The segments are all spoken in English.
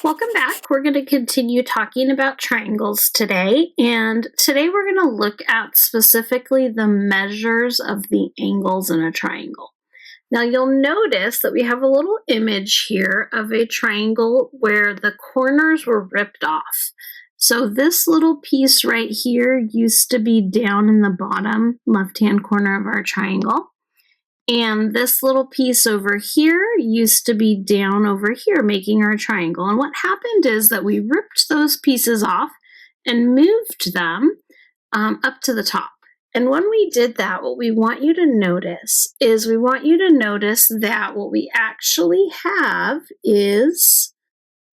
Welcome back. We're going to continue talking about triangles today, and today we're going to look at specifically the measures of the angles in a triangle. Now you'll notice that we have a little image here of a triangle where the corners were ripped off. So this little piece right here used to be down in the bottom left-hand corner of our triangle. And this little piece over here used to be down over here, making our triangle. And what happened is that we ripped those pieces off and moved them up to the top. And when we did that, what we want you to notice is that what we actually have is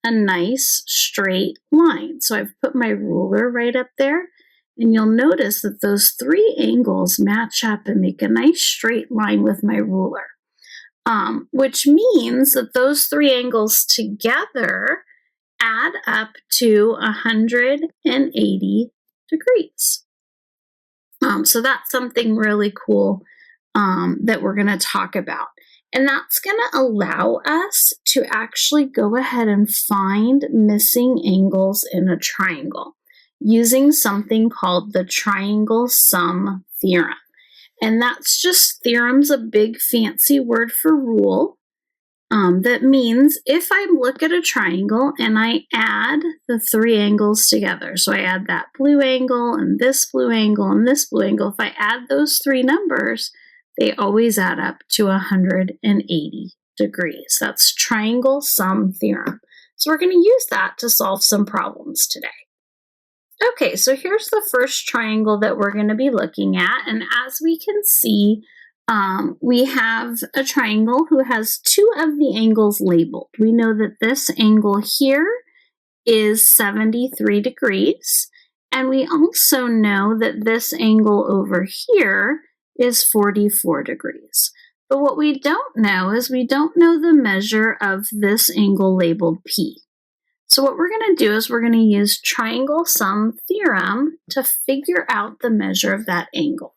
a nice straight line. So I've put my ruler right up there. And you'll notice that those three angles match up and make a nice straight line with my ruler, which means that those three angles together add up to 180 degrees. So that's something really cool that we're going to talk about. And that's going to allow us to actually go ahead and find missing angles in a triangle using something called the Triangle Sum Theorem. And that's just theorem's a big fancy word for rule. That means if I look at a triangle and I add the three angles together, so I add that blue angle and this blue angle and this blue angle, if I add those three numbers, they always add up to 180 degrees. That's Triangle Sum Theorem. So we're going to use that to solve some problems today. Okay, so here's the first triangle that we're going to be looking at, and as we can see, we have a triangle who has two of the angles labeled. We know that this angle here is 73 degrees, and we also know that this angle over here is 44 degrees. But what we don't know is we don't know the measure of this angle labeled P. So what we're going to do is we're going to use Triangle Sum Theorem to figure out the measure of that angle.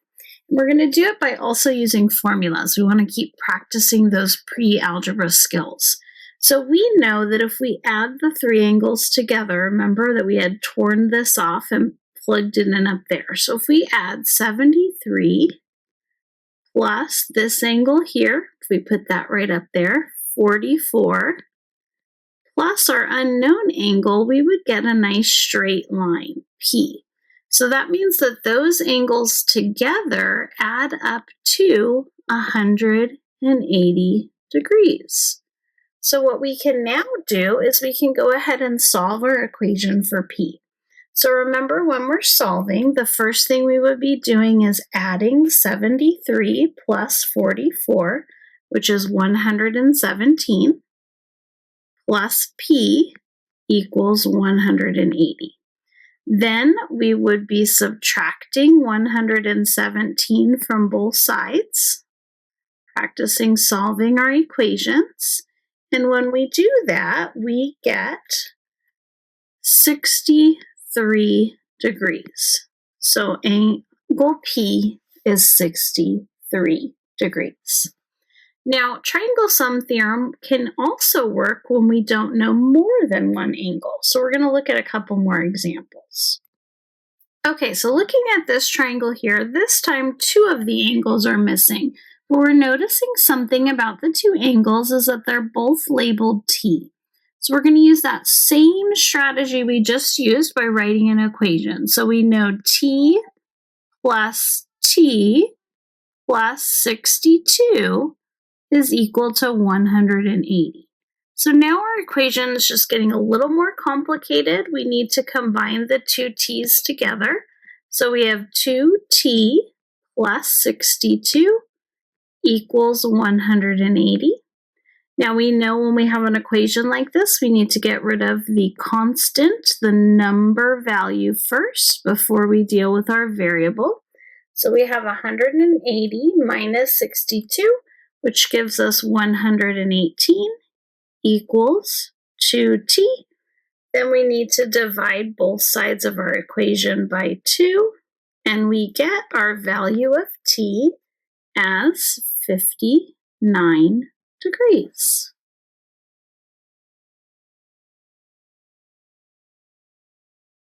And we're going to do it by also using formulas. We want to keep practicing those pre-algebra skills. So we know that if we add the three angles together, remember that we had torn this off and plugged it in up there. So if we add 73 plus this angle here, if we put that right up there, 44, plus our unknown angle, we would get a nice straight line, P. So that means that those angles together add up to 180 degrees. So what we can now do is we can go ahead and solve our equation for P. So remember, when we're solving, the first thing we would be doing is adding 73 plus 44, which is 117. Plus P equals 180. Then we would be subtracting 117 from both sides, practicing solving our equations. And when we do that, we get 63 degrees. So angle P is 63 degrees. Now, Triangle Sum Theorem can also work when we don't know more than one angle. So we're going to look at a couple more examples. Okay, so looking at this triangle here, this time two of the angles are missing. But we're noticing something about the two angles is that they're both labeled T. So we're going to use that same strategy we just used by writing an equation. So we know T plus 62 is equal to 180. So now our equation is just getting a little more complicated. We need to combine the two t's together. So we have 2t plus 62 equals 180. Now we know when we have an equation like this, we need to get rid of the constant, the number value first before we deal with our variable. So we have 180 minus 62, which gives us 118 equals 2t. Then we need to divide both sides of our equation by 2, and we get our value of t as 59 degrees.